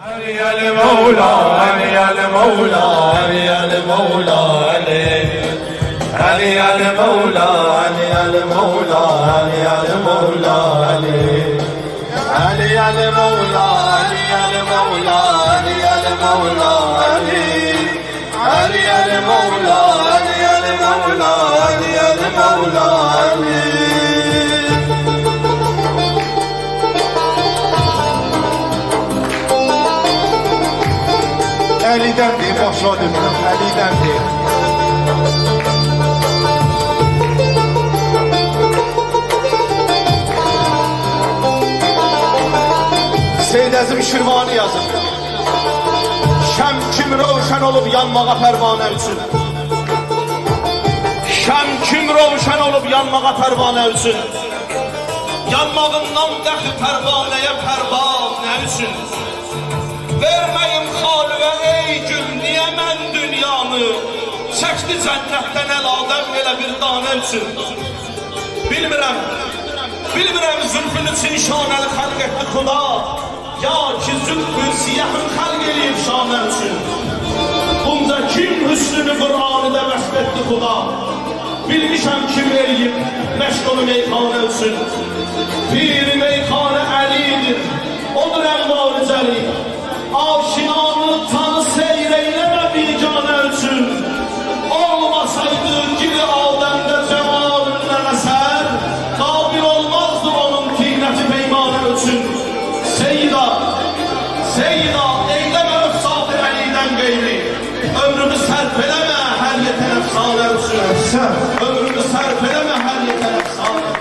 علي المولى علي المولى علي المولى علي المولى علي المولى علي المولى علي المولى علي المولى علي المولى علي المولى علي المولى علي المولى Ali'den değil, başladım. Ali'den değil. Seyyid Əzim Şirvani yazır. Şəm kim rovşən olub yanmağa pərvanə üçün. Şəm kim rovşən olub yanmağa pərvanə üçün. Yanmağından dəxi pərvanəyə pərvanə üçün. Verməyim xalvə ey gül, niyə mən dünyanı çəkdi cənnətdən əl adəm elə bir danə üçün. Bilmirəm zülfünü çin şanəli xəlq etdi xuda, ya ki zülfü siyahın xəlq eləyib şanə üçün. Bunca kim hüsnünü Qur'anıda vəsb etdi xuda, bilmişəm kim eləyib məşq onu meyxanə üçün. Bir meyxanə Əlidir, odur əmvar-ı cəli. Aşinanı tanı seyreyleme bir canı üçün. Olmasaydı gibi Adem'de cemalünden eser, kabil olmazdı onun tiyneti peymanı üçün. Seyyida eyleme öfsat-ı Ali'den gayri. Ömrümü sərf edeme her yeten efsane üçün. Ömrümü sərf edeme her yeten efsane üçün.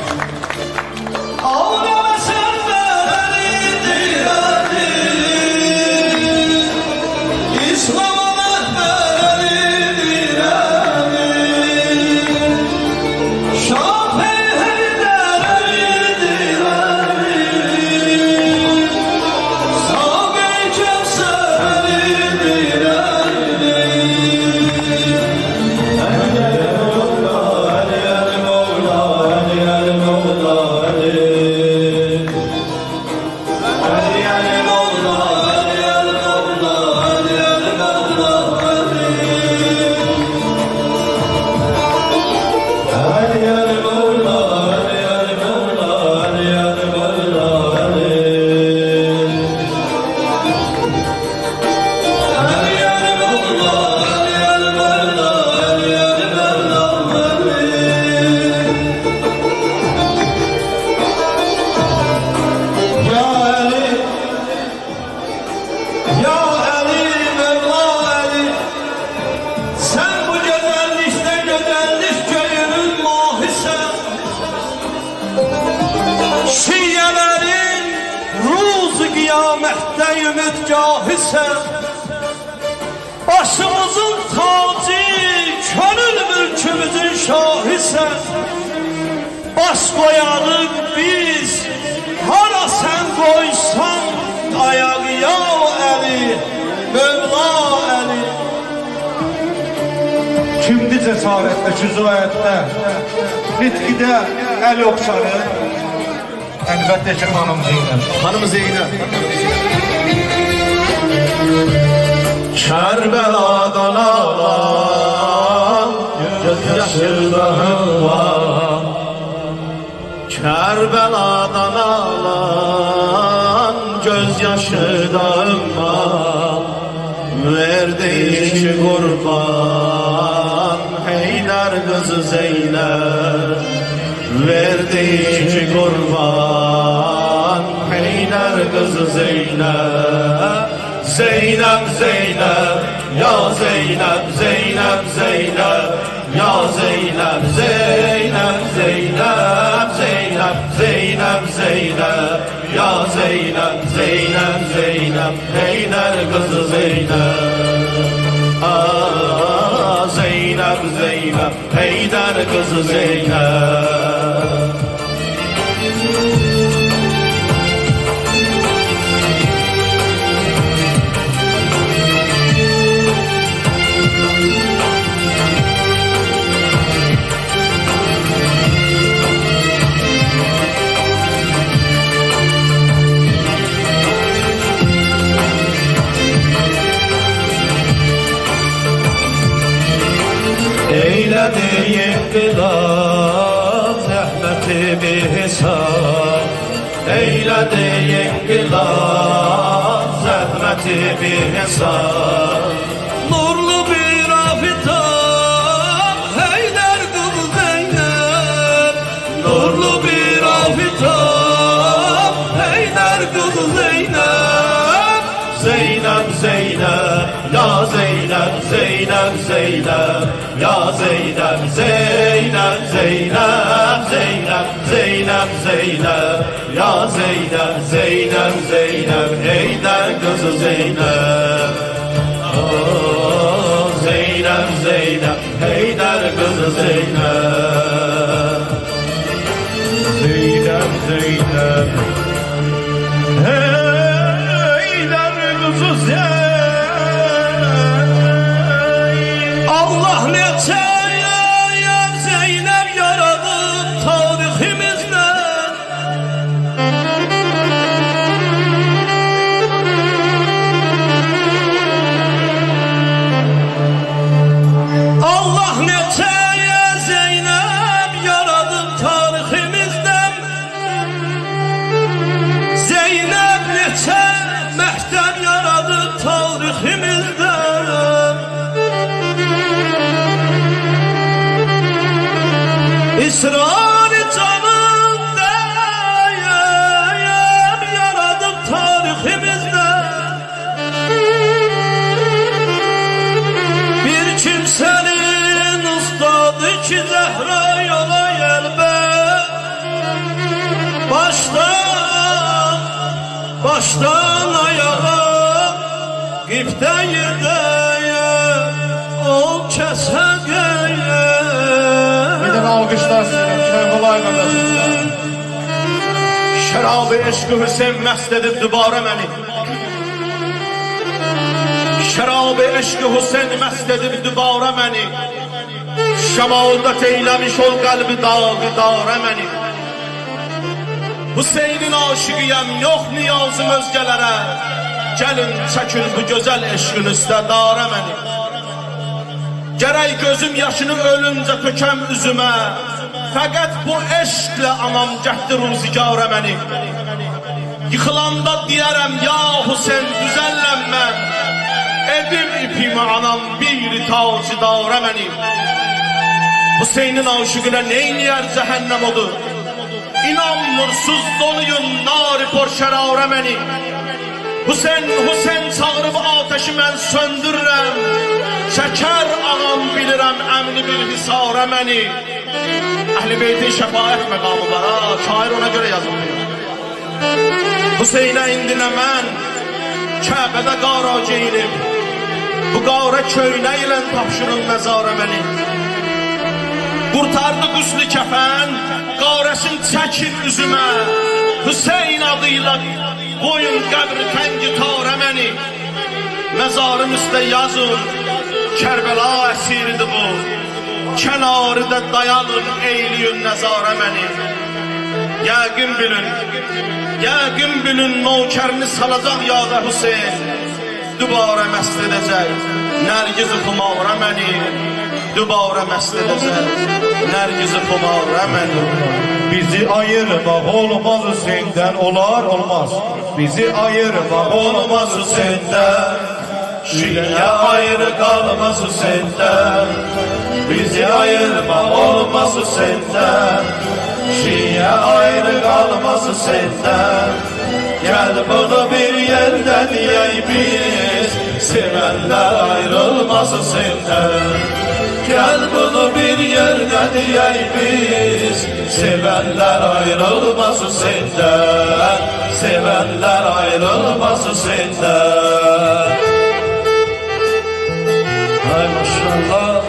Şiyələrin ruzu qiyamətdə ümidgahısən, başımızın tacı, könül mülkümüzün şahisən. Baş qoyarıq biz, hara sən qoysan ayaq ya Əli, Mövla Əli. Kimdi cəsarətdə, cüzayətdə, nitqidə əli oxşarı? Əlbəttə ki, xanım Zeynəb. Xanım Zeynəb. Kərbələdən ağlar, göz yaşında hıvar. Kərbələdən ağlar, göz yaşında hıvar. Verdiyi ki qurban, Heydər qızı Zeynəb. Verdiyi ki qurban, Heydər qızı Zeynəb. Zeynəb, Zeynəb, ya Zeynəb, Zeynəb, Zeynəb, ya Zeynəb, Zeynəb, Zeynəb, Zeynəb, Zeynəb, Zeynəb, ya Zeynəb, Zeynəb, Zeynəb, Heydər qızı Zeynəb. Zeynəb, Zeynəb, Heydər qızı Zeynəb. eyledi inkılap zahmeti bir hesap. Eyledi inkılap zahmeti bir hesap. Nurlu bir afitab Heydər kızı Zeynep. Nurlu bir afitab Heydər kızı Zeynep. Zeynep Zeynep ya Zeynep Zeynep Zeynep ya Zeynep Zeynep Zeynep Zeynep Zeynep Zeynep ya Zeynep Zeynep Zeynep Heydər kızı Zeynep. Oh, Zeynep Zeynep Heydər kızı Zeynep. Zeynep Zeynep Heydər kızı Zeynep. Allah neçə Zeynep yaradı tariximizdə. Allah neçə Zeynep yaradı tariximizdə. Zeynep neçə məktəb yaradı tariximizdə. İsrar-ı canında yaradı tariximizdə. Bir kimsenin ustadı ki Zəhra yola elbət. Başdan ayağa qibtəyə ol kəsəqəyə. Bir de alkışlar size. Çok kolay kardeşim. Şərabı eşq-i Hüseyn məst edib dübarə məni. Şərabı eşq-i Hüseyn məst edib dübarə məni. Şəmalda eyləmiş ol qəlbi dağıdarə məni. Hüseynin aşıqıyam, yox niyazım özgələrə. Gəlin çəkin bu gözəl eşqin üstə darə məni. Gərək gözüm yaşını ölüncə tökəm üzümə. Fəqət bu eşqlə anam gətdi ruzigarə məni. Yıxılanda deyərəm ya Hüseyn düzəllənmə. Edim ipimi anam bir tacidarə məni. Hüseynin aşıqına neyniyər cəhənnəm odu. İnanmırsız donuyun nar-ı porşərarə məni. Hüseyn çağırıb ateşi mən söndürürəm. Çəkər ağam bilirəm əmni bir hisarə məni. Əhl-i Beytin şəfaət məqamı var ha, şair ona görə yazılmıyor. Hüseynə indinə mən Kəbədə qara geyinib. Bu qara köynə ilə tapşırın məzarə məni. Qurtardı qüslü kəfən, qarəsin çəkir üzümə. Hüseyn adıyla qoyun qəbri təngi tarə məni. Məzarım üstə yazın, Kərbəla əsiridir bu. Kənarıda dayanın, eyliyin nəzarə məni. Yəqin bilin, nokərini salacaq yada Hüseyn. Dübarə məst edəcək, nərgiz-i xumarə məni. Dübarə məst edəcək, nərgiz-i xumarə məni. Bizi ayırmak olmaz Hüseyin'den, olar olmaz. Bizi ayırmak olmaz Hüseyin'den. Şiye ayrı kalmaz Hüseyin'den. Bizi ayırmak olmaz Hüseyin'den. Şiye ayrı kalmaz Hüseyin'den. Gel bunu bir yerden yey biz, sevenler ayrılmaz Hüseyin'den. Gel bunu bir yerden yey biz, sevenler ayrılmaz Hüseyin'den. Sevenler ayrılmaz Hüseyin'den. Hay maşallah.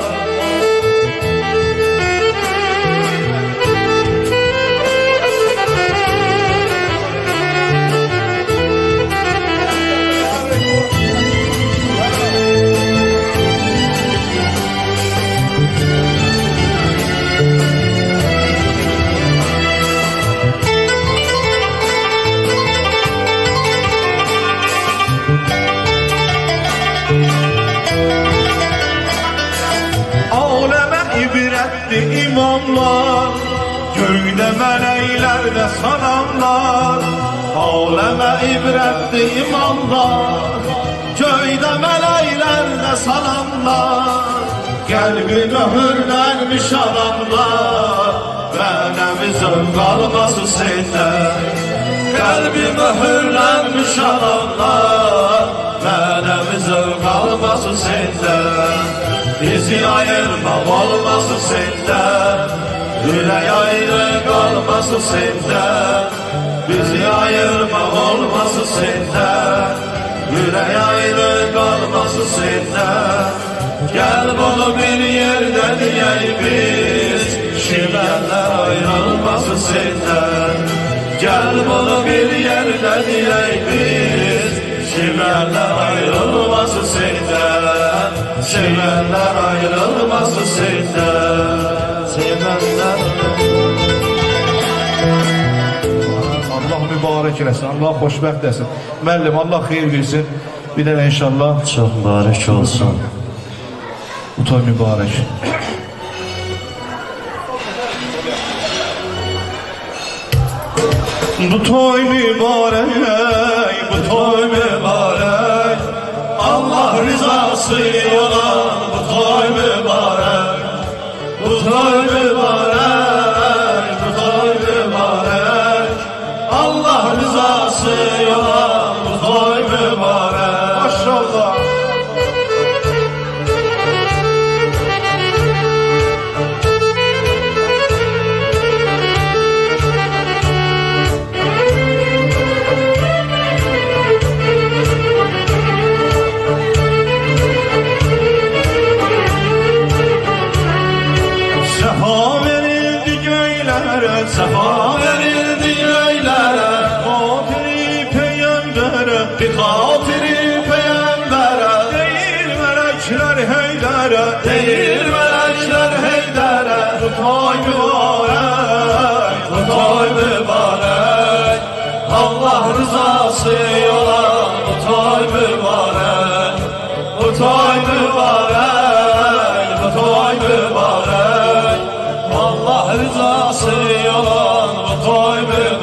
Gökdə mələklərdə salamlar, aləmə ibrətdir imanlar. Göydə mələklərdə salamlar, qəlbi möhürlənmiş adamlar. Mənəmizin qalması səndə, qəlbi möhürlənmiş adamlar. Mənəmizin qalması səndə, bizi ayırmaq olması səndə. Ürək ayrı qalması səndə, bizi ayırmaq olması səndə. Ürək ayrı qalması səndə, gəl bunu bir yerdə deyək biz. Şimdilər ayrılması səndə, gəl bunu bir yerdə deyək biz. Şimdilər ayrılması səndə, şimdilər ayrılması səndə. Allah mübarək eləsin, Allah xoşbəxt eləsin. Müəllim, Allah xeyir versin. Bir də inşallah. Çox mübarək olsun. Bu toy mübarək. Bu toy mübarək, bu toy mübarək. Allah rızası olan bu toy mübarək. Bu toy mübarək, bu toy mübarək. Allah rızası olan bu toy mübarək. Maşallah. Sefa verildi göylere, hatiri peygambere, bir hatiri peygambere. Değil melekler heydere, değil melekler heydere. Bu toy mübarek, bu toy mübarek. Allah rızası olan bu toy mübarek. Bu toy mübarek, bu toy mübarek. Allah rızası olan bu toy mübarek.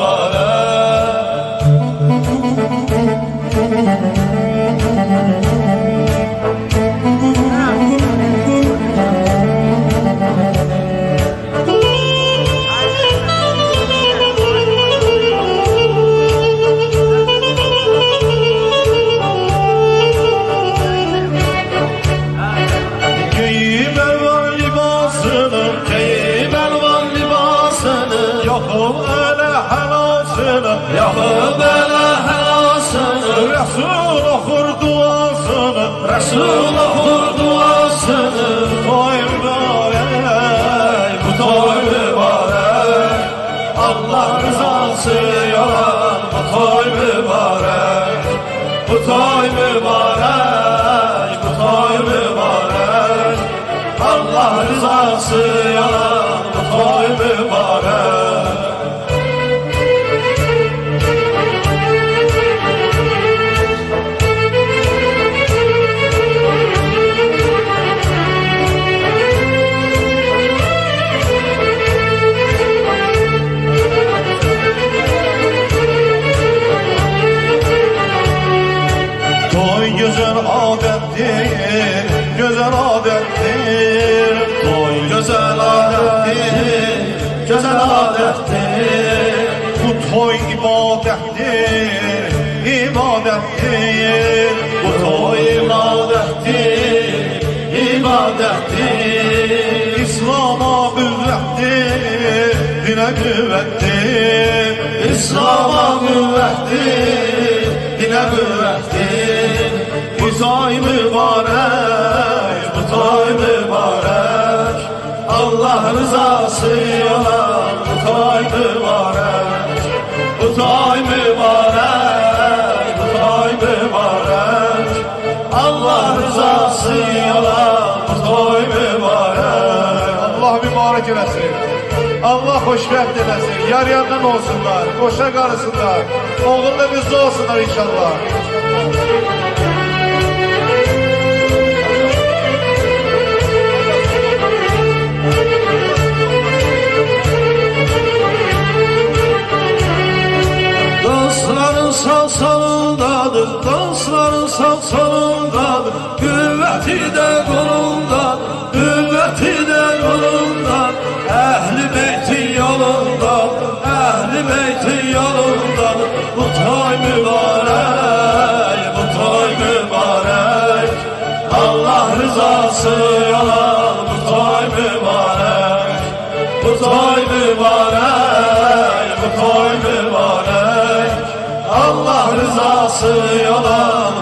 Giyim elvan libasını, giyim elvan libasını. Yapım ele helasını, yapım ele helasını. Resul okur duasını, Resul okur duasını. Toy mübarek, bu toy mübarek. Allah rızası olan bu toy mübarek. Bu toy mübarek, bu toy mübarek. Allah rızası olan bu toy mübarek. Toy güzel adettir, güzel adettir. Toy güzel adettir, güzel adettir. Bu toy ibadettir, ibadettir. Bu toy ibadettir, ibadettir. İslam'a kuvvettir, dine kuvvettir. İslam'a kuvvettir, dine kuvvettir. Bu toy mübarek, bu toy mübarek. Allah rızası olan bu toy mübarek. Bu toy mübarek, bu toy mübarek. Allah rızası olan bu toy mübarek. Allah mübarək eləsin. Allah xoşbəxt eləsin. Yar yandan olsunlar, qoşa qarısınlar. Oğul da bizdə olsunlar inşallah. dostların sağ solundadır, qüvvəti də qolundadır, qüvvəti də qolundadır. Əhl-i beytin yolundadır, əhl-i beytin yolundadır. Bu toy mübarək, bu toy mübarək. Allah rızası olan bu toy mübarək, bu toy mübarək, bu toy mübarək. Allah rızası olan